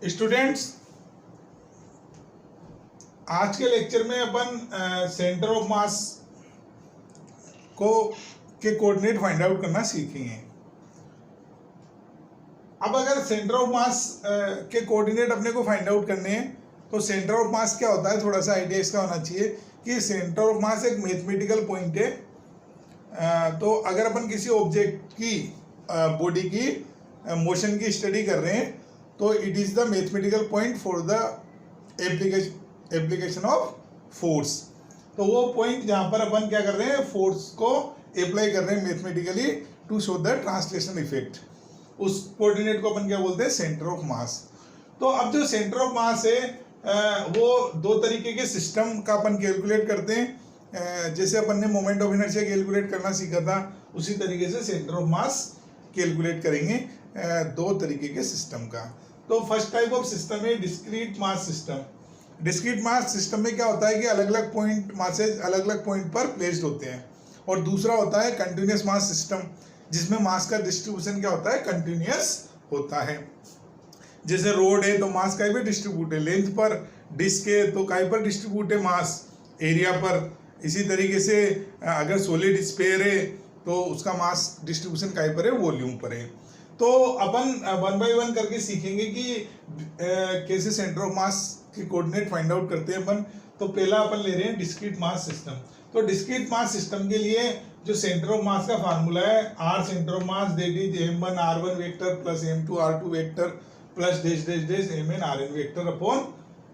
Students, आज के lecture में अपन सेंटर ऑफ मास को के कोऑर्डिनेट फाइंड आउट करना सीखेंगे। अब अगर सेंटर ऑफ मास के कोऑर्डिनेट अपने को फाइंड आउट करने हैं तो सेंटर ऑफ मास क्या होता है, थोड़ा सा आइडिया इसका होना चाहिए कि सेंटर ऑफ मास एक मैथमेटिकल पॉइंट है। तो अगर अपन किसी ऑब्जेक्ट की बॉडी की मोशन की स्टडी कर रहे हैं तो it is the mathematical point for the application of force. तो वो पॉइंट जहां पर अपन क्या कर रहे हैं, फोर्स को अप्लाई कर रहे हैं mathematically to show the translation effect. उस कोऑर्डिनेट को अपन क्या बोलते हैं, सेंटर ऑफ मास। तो अब जो सेंटर ऑफ मास है वो दो तरीके के सिस्टम का अपन कैलकुलेट करते हैं। जैसे अपन ने मोमेंट ऑफ इनर्शिया कैलकुलेट करना सीखा था, उसी तरीके से सेंटर ऑफ मास कैलकुलेट करेंगे दो तरीके के सिस्टम का। तो फर्स्ट टाइप ऑफ सिस्टम है discrete mass system. Discrete mass system में क्या होता है कि अलग अलग पॉइंट मासेज अलग अलग पॉइंट पर प्लेस्ड होते हैं। और दूसरा होता है कंटिन्यूस मास सिस्टम, जिसमें मास का डिस्ट्रीब्यूशन क्या होता है, कंटिन्यूस होता है। जैसे रोड है तो मास कहीं पर डिस्ट्रीब्यूट है, लेंथ पर डिस्क है तो कहीं पर डिस्ट्रीब्यूट है मास, एरिया पर। इसी तरीके से अगर सॉलिड स्फीयर है तो उसका मास डिस्ट्रीब्यूशन कहीं पर है, वॉल्यूम पर है। तो अपन वन बाय वन करके सीखेंगे कि कैसे सेंटर ऑफ मास के कोऑर्डिनेट फाइंड आउट करते हैं अपन। तो पहला अपन ले रहे हैं डिस्क्रीट मास सिस्टम। तो डिस्क्रीट मास सिस्टम के लिए जो सेंटर ऑफ मास का फार्मूला है, R centre of mass that is m1 r1 vector plus m2 r2 vector plus dash dash dash mn rn vector upon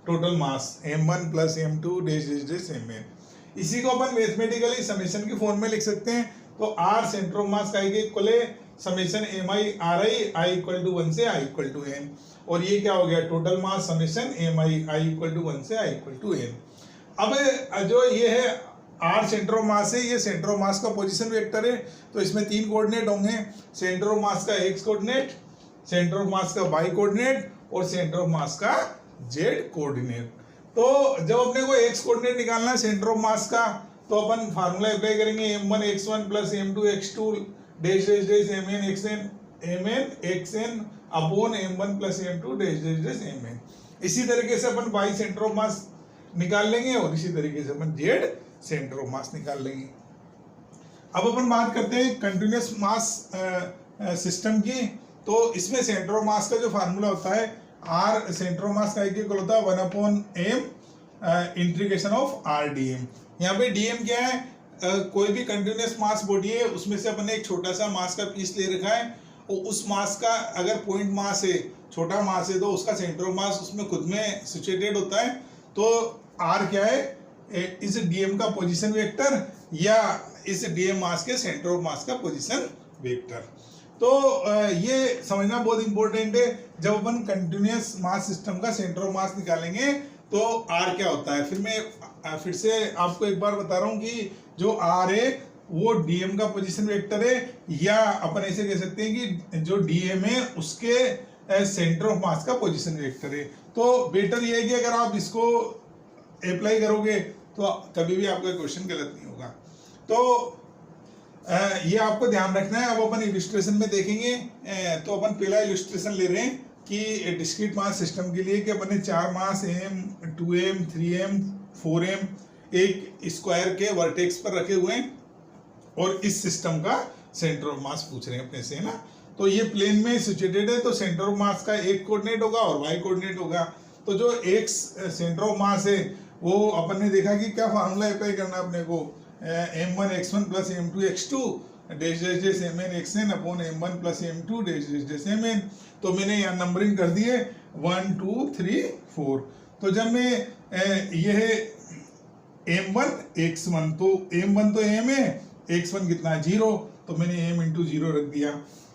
total mass m1 plus m2 dash dash dash mn। इसी को अपन mathematically summation की form में लिख सकते हैं। तो are centre of mass का इक्वल है summation mi ri i equal to 1 से i इक्वल टू n। और ये क्या हो गया, total mass summation mi i equal to 1 से i इक्वल टू n। अब जो ये है आर सेंटर ऑफ मास है, ये सेंटर ऑफ मास का पोजीशन वेक्टर है। तो इसमें तीन कोऑर्डिनेट होंगे, सेंटर ऑफ मास का x coordinate, centre of mass का y कोऑर्डिनेट और सेंटर ऑफ मास का z कोऑर्डिनेट। तो जब अपने को x कोऑर्डिनेट निकालना है सेंटर ऑफ मास का, तो अपन फार्मूला अप्लाई करेंगे m1 x1 plus m2 x2 dash dash dash mn xn upon m1 plus m2 dash dash dash mn। इसी तरीके से अपन y सेंटर ऑफ मास निकाल लेंगे और इसी तरीके से अपन z सेंटर ऑफ मास निकाल लेंगे। अब अपन बात करते हैं कंटिन्यूस मास सिस्टम की। तो इसमें सेंटर ऑफ मास का जो फार्मूला होता है, r सेंटर ऑफ मास का इक्वल होता है 1/m integration of r dm। यहाँ पे dm क्या है, कोई भी कंटिन्यूस मास बॉडी है उसमें से अपन ने एक छोटा सा मास का पीस ले रखा है और उस मास का अगर पॉइंट मास है, छोटा मास है, तो उसका सेंटर ऑफ मास उसमें खुद में सिचुएटेड होता है। तो r क्या है, इस dm का पोजीशन वेक्टर या इस dm मास के सेंटर ऑफ मास का पोजीशन वेक्टर। तो ये समझना बहुत इंपॉर्टेंट है। जब अपन कंटिन्यूस मास सिस्टम का सेंटर ऑफ मास निकालेंगे तो r क्या होता है। फिर मैं फिर से आपको एक बार बता रहा हूँ कि जो r है वो dm का पोजीशन वेक्टर है, या अपन ऐसे कह सकते हैं कि जो dm है उसके सेंटर ऑफ मास का पोजीशन वेक्टर है। तो बेटर ये है कि अगर आप इसको अप्लाई करोगे तो कभी भी आपका क्वेश्चन गलत नहीं होगा। तो ये आपको ध्यान रखना है। अब अपन इलस्ट्रेशन में देखेंगे। तो अपन पहला इलस्ट्रेशन ले रहे हैं कि डिस्क्रीट मास सिस्टम के लिए कि अपन ने चार मास m 2m 3m 4m एक स्क्वायर के वर्टेक्स पर रखे हुए हैं और इस सिस्टम का सेंटर ऑफ मास पूछ रहे हैं अपने से, है ना। तो ये प्लेन में सिचुएटेड है, तो सेंटर ऑफ मास का एक कोऑर्डिनेट होगा और y कोऑर्डिनेट होगा। तो जो x सेंटर ऑफ मास है वो अपन ने देखा कि क्या फार्मूला अप्लाई करना है अपने को, m1 x1 plus m2 x2 dash dash dash mn xn upon m1 plus m2 dash dash dash mn। तो मैंने यहाँ नंबरिंग कर दी है 1 2 3 4। तो जब मैं यह m1 x1, तो m1 तो m है, x1 कितना है 0, तो मैंने m इंटू 0 रख दिया।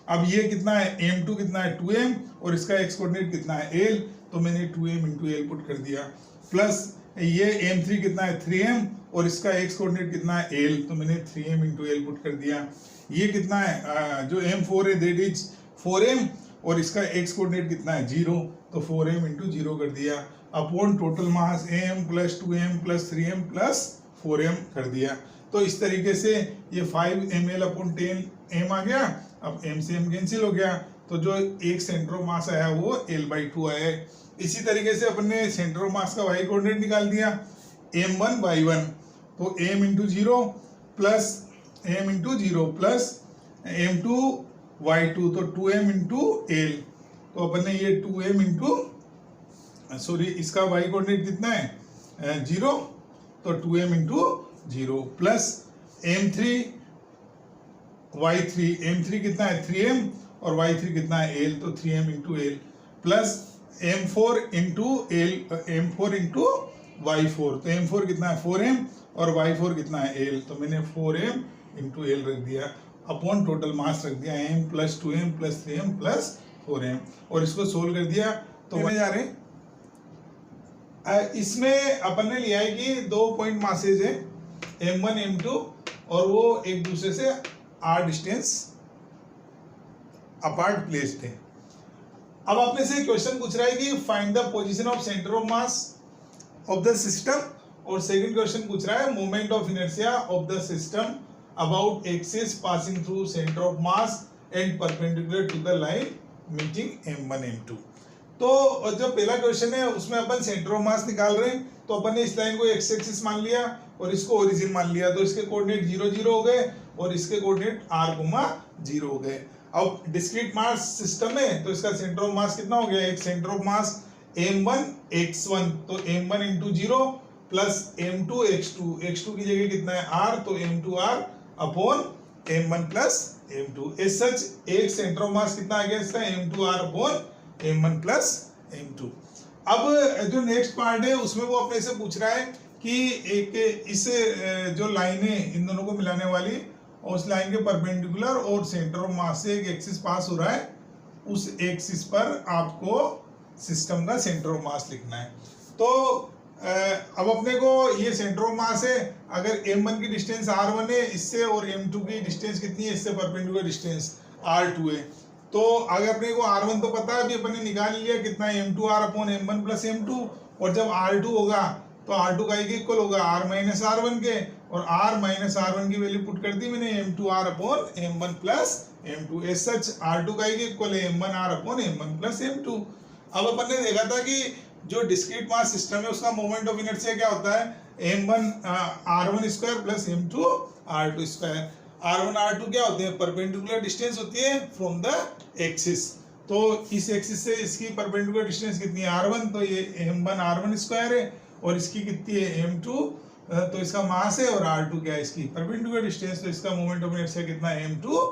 अब ये कितना है, m2 कितना है 2m और इसका x कोऑर्डिनेट कितना है l, तो मैंने 2m इंटू l पुट कर दिया। प्लस ये m3 कितना है 3m और इसका x कोऑर्डिनेट कितना है l, तो मैंने 3m इंटू l पुट कर दिया। ये कितना है, जो m4 है दैट इज 4m और इसका x कोऑर्डिनेट कितना है 0, तो 4m इंटू 0 कर दिया अपॉन टोटल मास m plus 2m plus 3m plus 4m कर दिया। तो इस तरीके से ये 5 ml अपॉन 10m आ गया। अब m से m कैंसिल हो गया तो जो एक सेंटर ऑफ मास आया वो L/2 आया है। इसी तरीके से अपन ने सेंटर ऑफ मास का y कोऑर्डिनेट निकाल दिया m1 y1, तो m into 0 plus m2 y2, तो 2m इंटू l, तो अपन ने ये 2m इंटू सॉरी इसका y कोऑर्डिनेट कितना है 0, तो 2m into 0 plus m3 y3, m3 कितना है 3m और y3 कितना है l, तो 3m into l plus m4 into y4, तो m4 कितना है 4m और y4 कितना है l, तो मैंने 4m इंटू l रख दिया अपॉन टोटल मास रख दिया m plus 2m plus 3m plus 4m, और इसको सोल्व कर दिया तो मैं जा रहे इसमें अपन ने लिया है कि 2 पॉइंट मासेज है m1 m2 और वो एक दूसरे से r डिस्टेंस अपार्ट प्लेस्ड है। अब आपने से क्वेश्चन पूछ रहा है कि find the position of centre of mass of the system, और सेकंड क्वेश्चन पूछ रहा है moment of inertia of the system about axis passing through centre of mass and perpendicular to the line meeting m1 m2। तो जो पहला question है उसमें अपन centre of मास निकाल रहे हैं, तो अपन ने इस लाइन को एक्स एक्सिस मान लिया और इसको ओरिजिन मान लिया, तो इसके कोऑर्डिनेट 0 0 हो गए और इसके कोऑर्डिनेट r, 0 हो गए। अब डिस्क्रीट मास सिस्टम है तो इसका सेंटर ऑफ मास कितना हो गया, एक centre of mass m1 x1, तो m1 into 0 plus m2 x2, x2 की जगह कितना है r, तो m2 r upon m1 plus m2। As such एक सेंटर ऑफ मास कितना आ गया इसका m2 r upon m1 plus m2। अब जो नेक्स्ट पार्ट है उसमें वो अपने से पूछ रहा है कि एक इस जो लाइन है इन दोनों को मिलाने वाली और उस लाइन के परपेंडिकुलर और सेंटर ऑफ मास से एक एक्सिस पास हो रहा है, उस एक्सिस पर आपको सिस्टम का सेंटर ऑफ मास लिखना है। तो अब अपने को ये सेंटर ऑफ मास है, अगर m1 की डिस्टेंस r1 है इससे और m2 की डिस्टेंस कितनी है इससे परपेंडिकुलर डिस्टेंस r2 है, तो अगर अपने को r1 तो पता है अभी अपन ने निकाल लिया कितना है m2r upon m1 plus m2, और जब r2 होगा तो r2 का इक्वल होगा r माइनस r1 के, और r माइनस r1 की वैल्यू पुट कर दी मैंने m2r upon m1 plus m2। As सच r2 का इक्वल है m1r upon m1 plus m2। अब अपन ने देखा था कि जो डिस्क्रीट मास सिस्टम है उसका मोमेंट ऑफ इनर्शिया क्या होता है m1 r1 square plus m2 r2 square. r1 r2 क्या होते हैं, परपेंडिकुलर डिस्टेंस होती है फ्रॉम द एक्सिस, तो इस एक्सिस से इसकी परपेंडिकुलर डिस्टेंस कितनी है r1, तो ये m1 r1 स्क्वायर है, और इसकी कितनी है m2, तो इसका मास है, और r2 क्या है इसकी परपेंडिकुलर डिस्टेंस, तो इसका मोमेंट ऑफ इनर्शिया कितना है m2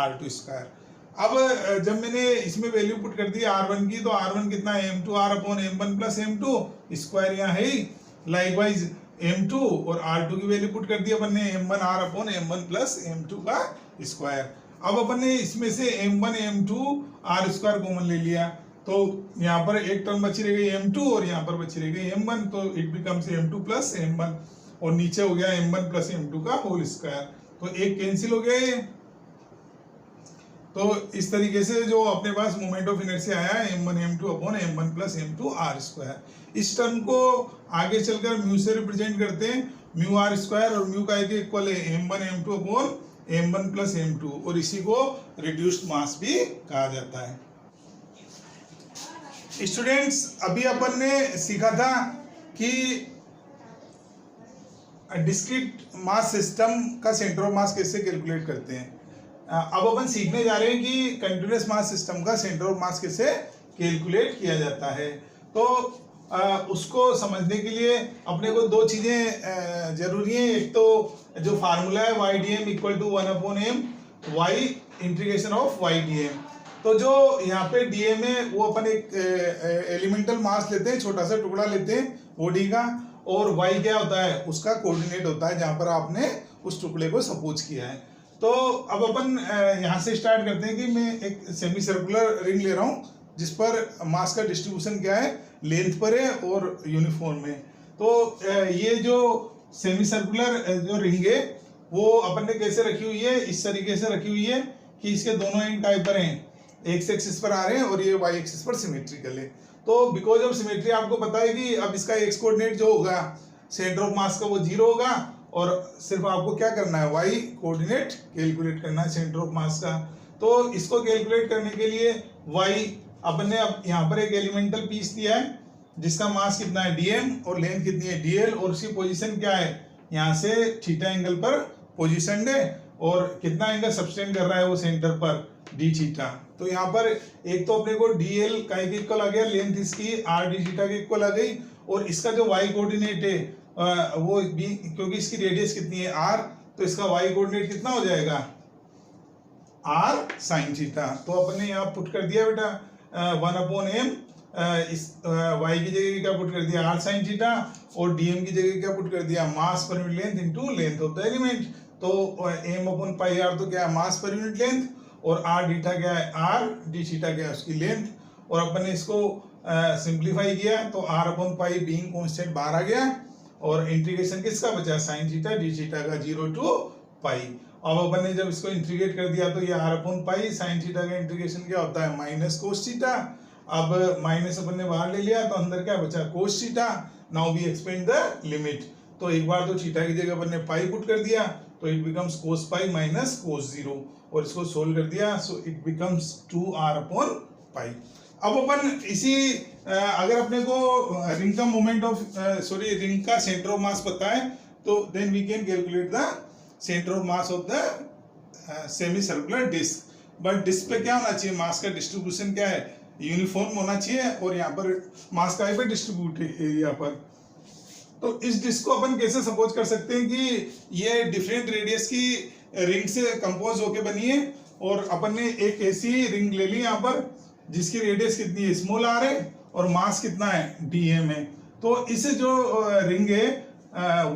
r2 स्क्वायर। अब जब मैंने इसमें वैल्यू पुट कर दी r1 की, तो r1 कितना है m2r upon m1 plus m2 square यहाँ है ही, लाइकवाइज m2 और r2 की वैल्यू पुट कर दी अपन ने m1r upon m1 plus m2 का स्क्वायर। अब अपन ने इसमें से m1 m2 r square common ले लिया, तो यहाँ पर एक टर्म बची रह गई m2 और यहाँ पर बची रह गई m1, तो it becomes m2 plus m1, और नीचे हो गया m1 प्लस m2 का होल स्क्वायर, तो एक कैंसिल हो गया ये। तो इस तरीके से जो अपने पास मोमेंट ऑफ इनर्शिया आया m1 m2 upon m1 plus m2 r square. इस टर्म को आगे चलकर म्यू से रिप्रेजेंट करते हैं, म्यू r स्क्वायर, और म्यू का इक्वल है m1 m2 upon m1 plus m2, और इसी को रिड्यूस्ड मास भी कहा जाता है। स्टूडेंट्स अभी अपन ने सीखा था कि डिस्क्रीट मास सिस्टम का सेंटर ऑफ मास कैसे कैलकुलेट करते हैं। अब अपन सीखने जा रहे हैं कि कंटिन्यूअस मास सिस्टम का सेंटर ऑफ मास कैसे कैलकुलेट किया जाता है। तो उसको समझने के लिए अपने को दो चीज़ें जरूरी हैं। एक तो जो फार्मूला है Y D M equal to 1/m Y integration of Y D M. तो जो यहाँ पे डी एम है वो अपन एक एलिमेंटल मास लेते हैं, छोटा सा टुकड़ा लेते हैं बॉडी का, और वाई क्या होता है उसका कोऑर्डिनेट होता है जहाँ पर आपने उस टुकड़े को सपोज किया है। तो अब अपन यहाँ से स्टार्ट करते हैं कि मैं एक सेमी सर्कुलर रिंग ले रहा हूँ जिस पर मास का डिस्ट्रीब्यूशन क्या है, लेंथ पर है और यूनिफॉर्म है। तो ये जो सेमी सर्कुलर जो रिंग है वो अपन ने कैसे रखी हुई है, इस तरीके से रखी हुई है कि इसके दोनों एंड टाइप पर हैं, एक्स एक्सिस पर आ रहे हैं और ये वाई एक्सिस पर सिमेट्रिकल है। तो बिकॉज ऑफ सिमेट्री आपको पता है कि अब इसका एक्स कोऑर्डिनेट जो होगा सेंटर ऑफ मास का वो 0 होगा, और सिर्फ आपको क्या करना है वाई कोऑर्डिनेट कैलकुलेट करना है सेंटर ऑफ मास का। तो इसको कैलकुलेट करने के लिए वाई अपन ने अब यहाँ पर एक एलिमेंटल पीस दिया है जिसका मास कितना है dm और लेंथ कितनी है dl और उसकी पोजीशन क्या है, यहाँ से थीटा एंगल पर पोजीशन है और कितना एंगल सब्सटेंड कर रहा है वो सेंटर पर d थीटा। तो यहाँ पर एक तो अपने को dl का एक इक्वल आ गया, लेंथ इसकी r d थीटा के इक्वल आ गई और इसका जो y कोऑर्डिनेट है वो भी, क्योंकि इसकी रेडियस कितनी है r, तो इसका y कोऑर्डिनेट कितना हो जाएगा r साइन थीटा। तो अपन ने यहाँ पुट कर दिया बेटा 1/m, इस y की जगह क्या पुट कर दिया r साइन थीटा और dm की जगह क्या पुट कर दिया mass per unit length into length of the element. तो m/πr तो क्या है मास पर यूनिट लेंथ और r थीटा क्या है r d थीटा क्या है उसकी लेंथ। और अपन ने इसको सिंप्लीफाई किया तो r/π बीइंग कांस्टेंट बाहर आ गया और इंटीग्रेशन किसका बचा साइन थीटा d थीटा का 0 to π। अब अपन ने जब इसको इंटीग्रेट कर दिया तो ये r/π साइन थीटा का इंटीग्रेशन क्या होता है माइनस कोस थीटा। अब माइनस अपन ने बाहर ले लिया तो अंदर क्या बचा cos theta. Now we expand the limit, तो एक बार तो थीटा की जगह अपन ने पाई पुट कर दिया तो it becomes cos pi minus cos 0 और इसको सोल्व कर दिया सो इट बिकम्स 2r/π। अब अपन इसी अगर अपने को रिंग का मोमेंट ऑफ रिंग का सेंटर ऑफ मास पता है तो then we can calculate the centre of mass of the semi circular disc. But disc पे क्या होना चाहिए, मास का डिस्ट्रीब्यूशन क्या है यूनिफॉर्म होना चाहिए और यहाँ पर मास का पे डिस्ट्रीब्यूट एरिया पर। तो इस डिस्क को अपन कैसे सपोज कर सकते हैं कि ये डिफरेंट रेडियस की रिंग से कंपोज होके बनी है और अपन ने एक ऐसी रिंग ले ली यहाँ पर जिसकी रेडियस कितनी है स्मॉल r है और मास कितना है dm है। तो इस जो रिंग है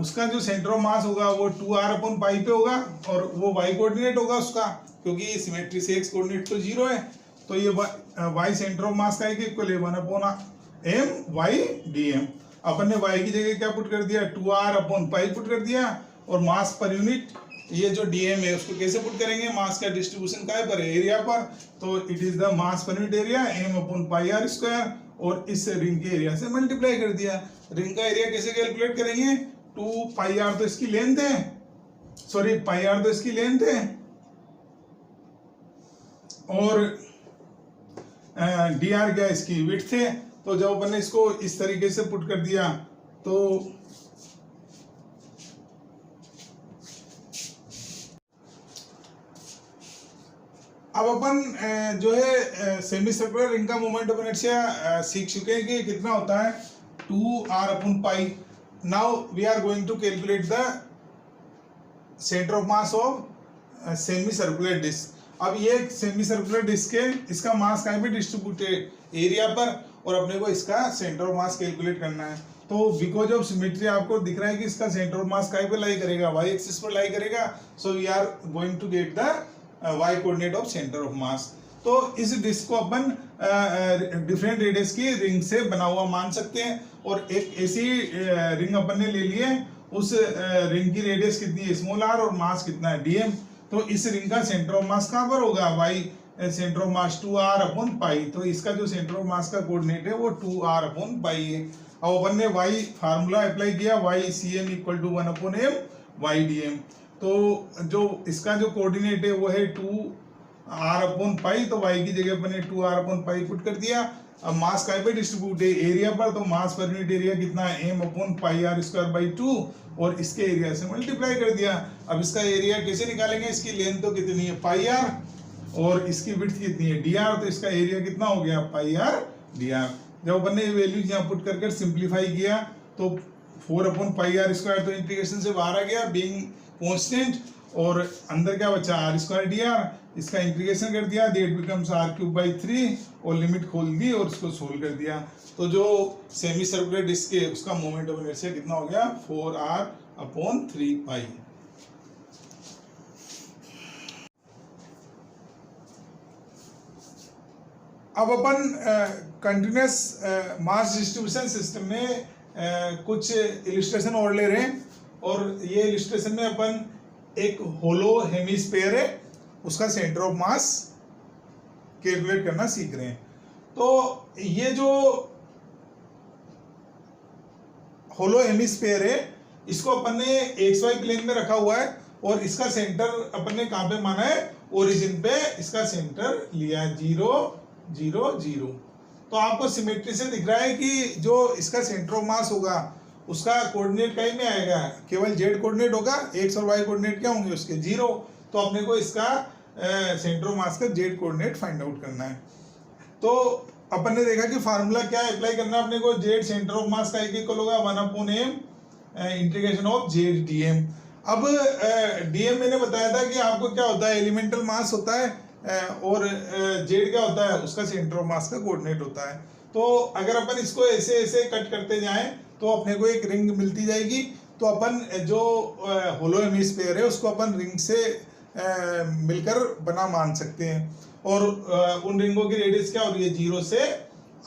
उसका जो सेंटर ऑफ मास होगा वो 2r/π पे होगा और वो y कोऑर्डिनेट होगा उसका, क्योंकि सिमेट्री से x कोऑर्डिनेट तो 0 है। तो ये y सेंटर ऑफ मास का इक्वल है 1/m y dm। अपन ने y की जगह क्या पुट कर दिया 2r/π पुट कर दिया और मास पर यूनिट ये जो dm है उसको कैसे पुट करेंगे मास का डिस्ट्रीब्यूशन का है पर एरिया पर, तो it is the mass per unit area m/πr² और इस रिंग के एरिया से मल्टीप्लाई कर दिया। रिंग का एरिया कैसे कैलकुलेट करेंगे 2πr तो इसकी लेंथ है, सॉरी πr तो इसकी लेंथ है और dr क्या इसकी विड्थ है। तो जब अपन ने इसको इस तरीके से पुट कर दिया तो अब अपन जो है सेमी सर्कुलर रिंग का मोमेंट ऑफ इनर्शिया सीख चुके हैं कि कितना होता है 2r/π। Now we are going to calculate the centre of mass of semi circular disc. अब ये सेमी सर्कुलर डिस्क है, इसका मास कहीं पे डिस्ट्रीब्यूटेड एरिया पर और अपने को इसका सेंटर ऑफ मास कैलकुलेट करना है। तो बिकॉज ऑफ सिमेट्री आपको दिख रहा है कि इसका सेंटर ऑफ मास कहीं पे लाई करेगा y एक्सिस पर लाई करेगा, so we are going to get the y coordinate of centre of mass. तो इस डिस्क को अपन डिफरेंट रेडियस की रिंग से बना हुआ मान सकते हैं और एक ऐसी रिंग अपन ने ले ली है उस रिंग की रेडियस कितनी है स्मॉल r और मास कितना है dm। तो इस रिंग का सेंटर ऑफ मास कहाँ पर होगा y centre of mass 2r/π। तो इसका जो सेंटर ऑफ मास का कोऑर्डिनेट है वो 2r/π है। अब अपन ने y फार्मूला अप्लाई किया ycm = 1/m ydm। तो जो इसका जो कोऑर्डिनेट है वो है 2r/π, तो y की जगह अपन ने 2r/π पुट कर दिया। अब मास काय पे डिस्ट्रीब्यूट है एरिया पर, तो मास पर यूनिट एरिया कितना है m/πr²/2 और इसके एरिया से मल्टीप्लाई कर दिया। अब इसका एरिया कैसे निकालेंगे, इसकी लेंथ तो कितनी है πr और इसकी विड्थ कितनी है dr, तो इसका एरिया कितना हो गया πr/dr। जब अपन ने वैल्यूज यहाँ पुट कर सिंप्लीफाई किया तो 4/πr² तो इंटीग्रेशन से बाहर आ गया बीइंग कांस्टेंट और अंदर क्या बचा r²dr। इसका इंटीग्रेशन कर दिया दैट बिकम्स r³ 3 और लिमिट खोल दी और इसको सोल्व कर दिया। तो जो सेमी सर्कुलर डिस्क है उसका मोमेंट ऑफ इनर्शिया कितना हो गया 4r/3π। अब अपन कंटिन्यूअस मास डिस्ट्रीब्यूशन सिस्टम में कुछ इलिस्ट्रेशन और ले रहे हैं और ये इलिस्ट्रेशन में अपन एक होलो हेमिस्फीयर है उसका सेंटर ऑफ मास कैलकुलेट करना सीख रहे हैं। तो ये जो होलो हेमिस्फीयर है इसको अपन ने XY प्लेन में रखा हुआ है और इसका सेंटर अपन ने कहां पे माना है ओरिजिन पे इसका सेंटर लिया 0 0 0। तो आपको सिमेट्री से दिख रहा है कि जो इसका सेंटर ऑफ मास होगा उसका कोऑर्डिनेट कहीं में आएगा, केवल जेड कोऑर्डिनेट होगा, एक्स और वाई कोऑर्डिनेट क्या होंगे उसके 0। तो अपने को इसका सेंटर ऑफ मास का जेड कोऑर्डिनेट फाइंड आउट करना है। तो अपन ने देखा कि फार्मूला क्या अप्लाई करना है अपने को, जेड सेंटर ऑफ मास का इक्वल होगा 1/m integration of Z DM. अब डीएम मैंने बताया था कि आपको क्या होता है, एलिमेंटल मास होता है और जेड क्या होता है, उसका सेंटर ऑफ मास का कोऑर्डिनेट होता है। तो अगर अपन इसको ऐसे ऐसे कट करते जाएं तो अपने को एक रिंग मिलती जाएगी। तो अपन जो होलो हेमिस्फीयर है उसको अपन रिंग से मिलकर बना मान सकते हैं। और उन रिंगों की रेडियस क्या हो रही है, 0 से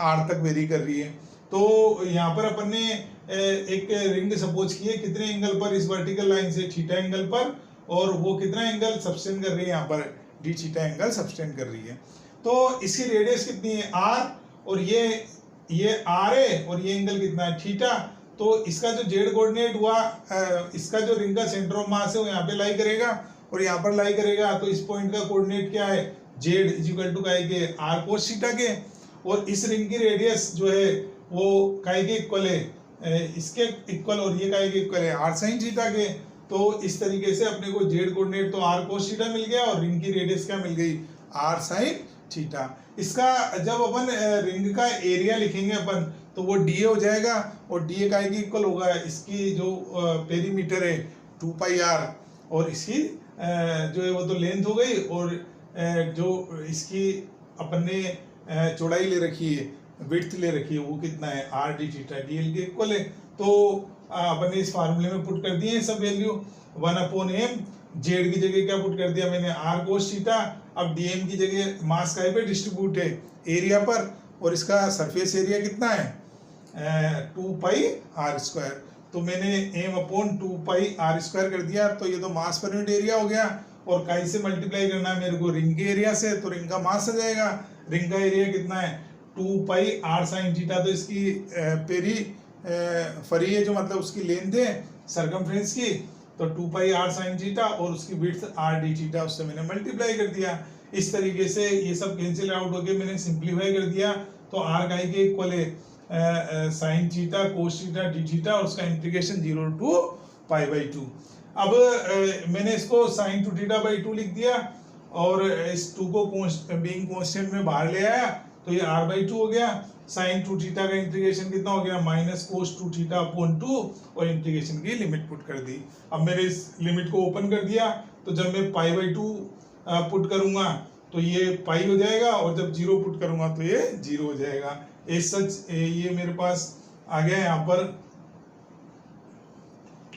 r तक वेरी कर रही है। तो यहाँ पर अपन ने एक रिंग सपोज की है, कितने एंगल पर, इस वर्टिकल लाइन से थीटा एंगल पर, और वो कितना एंगल सबटेंड कर रही है, यहाँ पर डी थीटा एंगल सबटेंड कर रही है। तो इसकी रेडियस कितनी है r, और ये r है, और ये एंगल कितना है थीटा। तो इसका जो जेड कोऑर्डिनेट हुआ, इसका जो रिंग का सेंटर ऑफ मास है वो यहाँ पे लाई करेगा और यहाँ पर लाई करेगा। तो इस पॉइंट का कोऑर्डिनेट क्या है, जेड इज इक्वल टू काय के r cos थीटा के, और इस रिंग की रेडियस जो है वो काय के इक्वल है, इसके इक्वल, और ये काय के इक्वल है r sin थीटा के। तो इस तरीके से अपने को जेड कोऑर्डिनेट तो r cos थीटा मिल गया और रिंग की रेडियस क्या मिल गई, r sin थीटा। इसका जब अपन रिंग का एरिया लिखेंगे अपन तो वो डीए हो जाएगा, और डीए काय के इक्वल होगा, इसकी जो पेरीमीटर है 2 पाई r, और इसकी जो है वो तो लेंथ हो गई, और जो इसकी अपन ने चौड़ाई ले रखी है, विड्थ ले रखी है, वो कितना है r d थीटा dl के इक्वल है। तो अपन ने इस फार्मूले में पुट कर दिए सब वैल्यू, 1/m, जेड की जगह क्या पुट कर दिया मैंने, r cos थीटा। अब dm की जगह मास काय पे डिस्ट्रीब्यूट है, एरिया पर, और इसका सरफेस एरिया कितना है 2 पाई r स्क्वायर। तो मैंने m/2 पाई r स्क्वायर कर दिया। तो ये तो मास पर यूनिट एरिया हो गया, और काई से मल्टीप्लाई करना है मेरे को रिंग के एरिया से, तो रिंग का मास आ जाएगा। रिंग का एरिया कितना है 2 पाई r sin थीटा। तो इसकी पेरी फरी है जो मतलब उसकी लेंथ है सरकमफ्रेंस की, तो 2 पाई r sin थीटा, और उसकी विड्थ r d थीटा, उससे मैंने मल्टीप्लाई कर दिया। इस तरीके से ये सब कैंसिल आउट होके मैंने सिंप्लीफाई कर दिया। तो r काई के इक्वल है sin theta cos theta d theta, और उसका इंटीग्रेशन 0 to π/2। अब मैंने इसको sin 2 थीटा by 2 लिख दिया, और इस 2 को बीइंग कांस्टेंट में बाहर ले आया, तो ये r/2 हो गया। sin 2 थीटा का इंटीग्रेशन कितना हो गया, -cos 2 थीटा अपॉन 2, और इंटीग्रेशन की लिमिट पुट कर दी। अब मैंने इस लिमिट को ओपन कर दिया, तो जब मैं π/2 पुट करूंगा तो ये पाई हो जाएगा, और जब 0 पुट करूंगा तो ये 0 हो जाएगा। एज सच ये मेरे पास आ गया यहाँ पर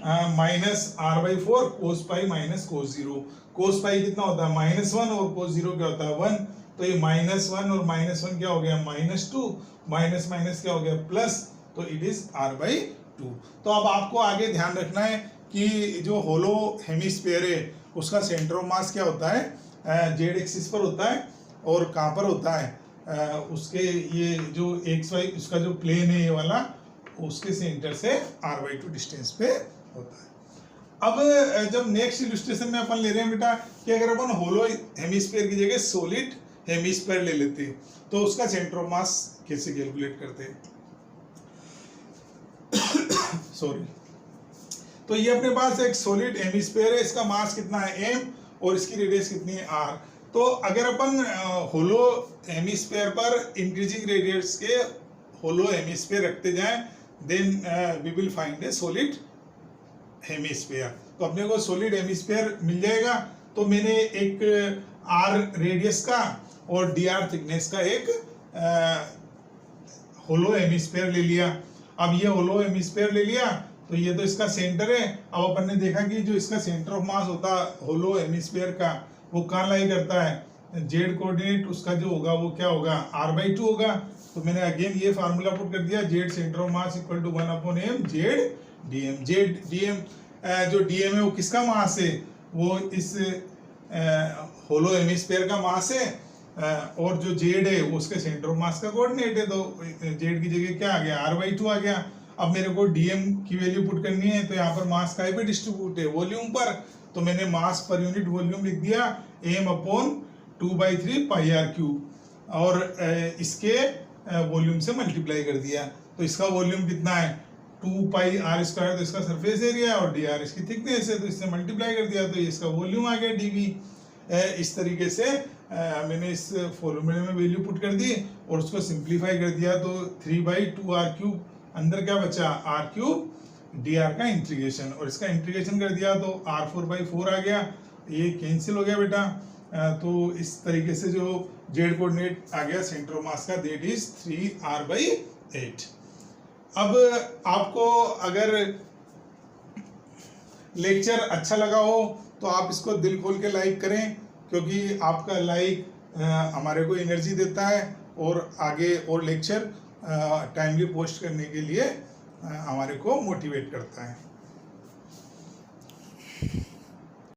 -r/4 cos pi minus cos 0। cos पाई कितना होता है -1, और cos 0 क्या होता है 1। तो ये -1 और -1 क्या हो गया -2, माइनस माइनस क्या हो गया प्लस, तो इट इज r/2। तो अब आपको आगे ध्यान रखना है कि जो होलो हेमिस्फीयर है उसका सेंटर ऑफ मास क्या होता है, जेड एक्सिस पर होता है, और कहाँ पर होता है उसके ये जो xy उसका जो प्लेन है ये वाला, उसके सेंटर से r/2 डिस्टेंस पे होता है। अब जब नेक्स्ट इलस्ट्रेशन में अपन ले रहे हैं बेटा कि अगर अपन होलो हेमिस्फीयर की जगह सॉलिड हेमिस्फीयर ले लेते हैं तो उसका सेंटर ऑफ मास कैसे कैलकुलेट करते हैं सॉरी। तो ये अपने पास एक सॉलिड हेमिस्फीयर है, इसका मास कितना है m, और इसकी रेडियस कितनी है r। तो अगर अपन होलो हेमिस्फीयर पर इंक्रीजिंग रेडियस के होलो हेमिस्फीयर रखते जाएं, then we will find a solid hemisphere. तो अपने को सॉलिड हेमिस्फीयर मिल जाएगा। तो मैंने एक r रेडियस का और dr थिकनेस का एक होलो हेमिस्फीयर ले लिया। अब ये होलो हेमिस्फीयर ले लिया, तो ये तो इसका सेंटर है। अब अपन ने देखा कि जो इसका सेंटर ऑफ मास होता है होलो हेमिस्फीयर का, वो कहाँ लाई करता है, जेड कोऑर्डिनेट उसका जो होगा वो क्या होगा r/2 होगा। तो मैंने अगेन ये फार्मूला पुट कर दिया, Z centre of mass equal to 1/m Z dm। Z dm जो dm है वो किसका मास है, वो इस होलो हेमिस्फीयर का मास है, और जो जेड है वो उसके सेंटर ऑफ मास का कोऑर्डिनेट है। तो जेड की जगह क्या आ गया r/2 आ गया। अब मेरे को dm की वैल्यू पुट करनी है, तो यहाँ पर मास काय पे डिस्ट्रीब्यूट है, वॉल्यूम पर। तो मैंने मास पर यूनिट वॉल्यूम लिख दिया m/2/3 πr3। और इसके वॉल्यूम से मल्टीप्लाई कर दिया, तो इसका वॉल्यूम कितना है 2 पाई आर स्क्वायर, तो इसका सरफेस एरिया है, और डी आर इसकी थिकनेस है, तो इससे मल्टीप्लाई कर दिया तो इसका वॉल्यूम आ गया डीवी। इस तरीके से मैंने इस फॉर्मूले में वैल्यू पुट कर दी और उसको सिंप्लीफाई कर दिया, तो 3/2r³ अंदर क्या बचा r³ dr का इंटीग्रेशन, और इसका इंटीग्रेशन कर दिया तो r4/4 आ गया, ये कैंसिल हो गया बेटा। तो इस तरीके से जो जेड कोऑर्डिनेट आ गया सेंटर ऑफ मास का, दैट इज 3r/8। अब आपको अगर लेक्चर अच्छा लगा हो तो आप इसको दिल खोल के लाइक करें, क्योंकि आपका लाइक हमारे को एनर्जी देता है और आगे और लेक्चर टाइमली पोस्ट करने के लिए हमारे को मोटिवेट करता है।